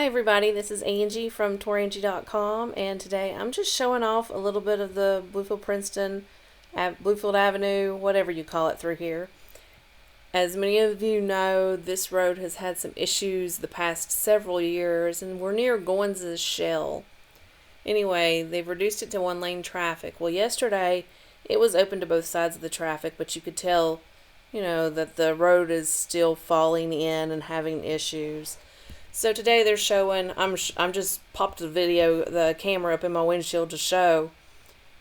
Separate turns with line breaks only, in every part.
everybody, this is Angie from Tourangie.com, and today I'm just showing off a little bit of the Bluefield Princeton, Bluefield Avenue, whatever you call it through here. As many of you know, this road has had some issues the past several years, and we're near Goins Shell. Anyway, they've reduced it to one-lane traffic. Well, yesterday it was open to both sides of the traffic, but you could tell, that the road is still falling in and having issues. So today they're showing, I'm just popped the camera up in my windshield to show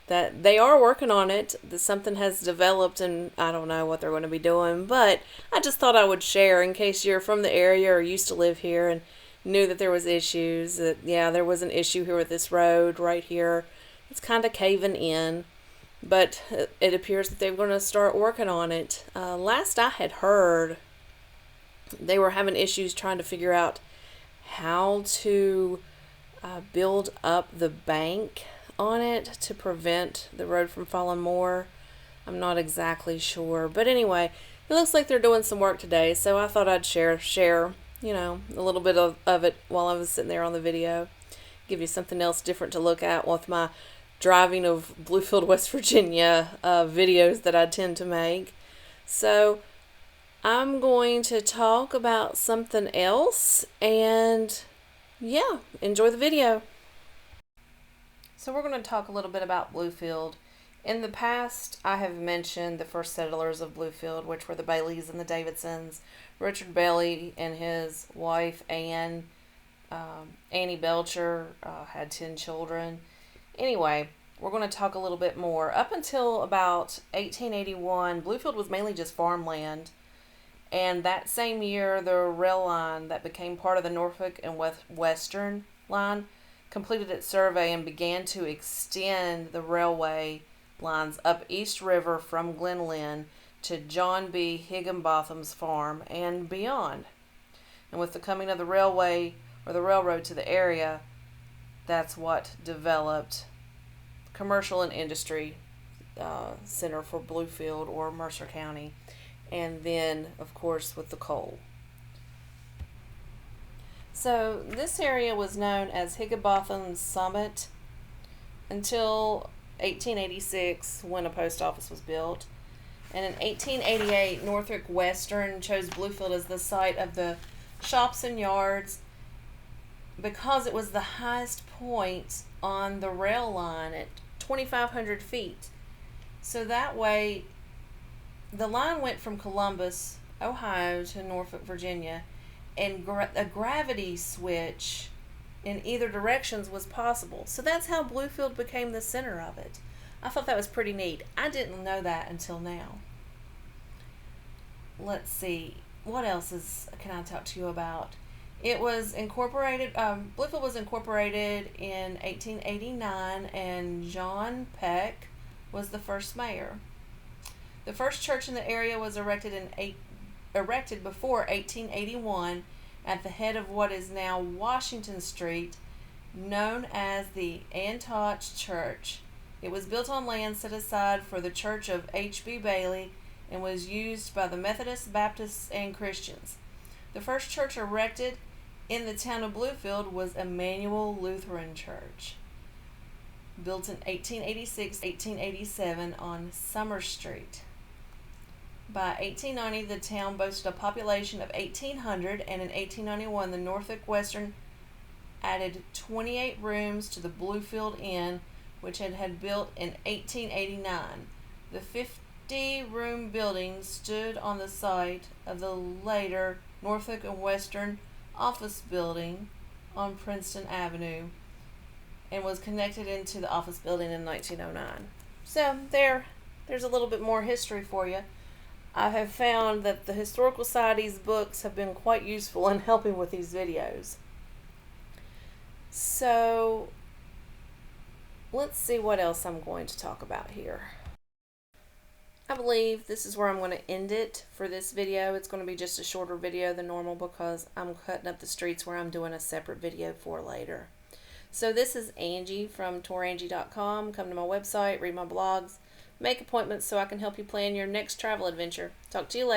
that they are working on it, that something has developed, and I don't know what they're going to be doing, but I just thought I would share in case you're from the area or used to live here and knew that there was issues, that there was an issue here with this road right here. It's kind of caving in, but it appears that they're going to start working on it. Last I had heard, they were having issues trying to figure out how to build up the bank on it to prevent the road from falling more. I'm not exactly sure, but anyway, it looks like they're doing some work today, so I thought I'd share a little bit of it while I was sitting there on the video, give you something else different to look at with my driving of Bluefield, West Virginia videos that I tend to make. So I'm going to talk about something else, and enjoy the video. So we're going to talk a little bit about Bluefield. In the past, I have mentioned the first settlers of Bluefield, which were the Baileys and the Davidsons. Richard Bailey and his wife Annie Belcher had 10 children. Anyway, we're going to talk a little bit more. Up until about 1881, Bluefield was mainly just farmland. And that same year, the rail line that became part of the Norfolk and Western line completed its survey and began to extend the railway lines up East River from Glen Lynn to John B. Higginbotham's farm and beyond. And with the coming of the railway or the railroad to the area, that's what developed commercial and industry center for Bluefield or Mercer County. And then, of course, with the coal. So this area was known as Higginbotham's Summit until 1886, when a post office was built. And in 1888, Norfolk Western chose Bluefield as the site of the shops and yards because it was the highest point on the rail line at 2,500 feet. So that way, the line went from Columbus, Ohio to Norfolk, Virginia, and a gravity switch in either directions was possible. So that's how Bluefield became the center of it. I thought that was pretty neat. I didn't know that until now. Let's see, what else can I talk to you about? It was incorporated, Bluefield was incorporated in 1889, and John Peck was the first mayor. The first church in the area was erected before 1881 at the head of what is now Washington Street, known as the Antoch Church. It was built on land set aside for the Church of H.B. Bailey and was used by the Methodists, Baptists, and Christians. The first church erected in the town of Bluefield was Emmanuel Lutheran Church, built in 1886-1887 on Summer Street. By 1890, the town boasted a population of 1,800, and in 1891, the Norfolk Western added 28 rooms to the Bluefield Inn, which had built in 1889. The 50-room building stood on the site of the later Norfolk and Western office building on Princeton Avenue and was connected into the office building in 1909. So there's a little bit more history for you. I have found that the Historical Society's books have been quite useful in helping with these videos. So let's see what else I'm going to talk about here. I believe this is where I'm going to end it for this video. It's going to be just a shorter video than normal because I'm cutting up the streets where I'm doing a separate video for later. So this is Angie from Tourangie.com. Come to my website, read my blogs, make appointments so I can help you plan your next travel adventure. Talk to you later.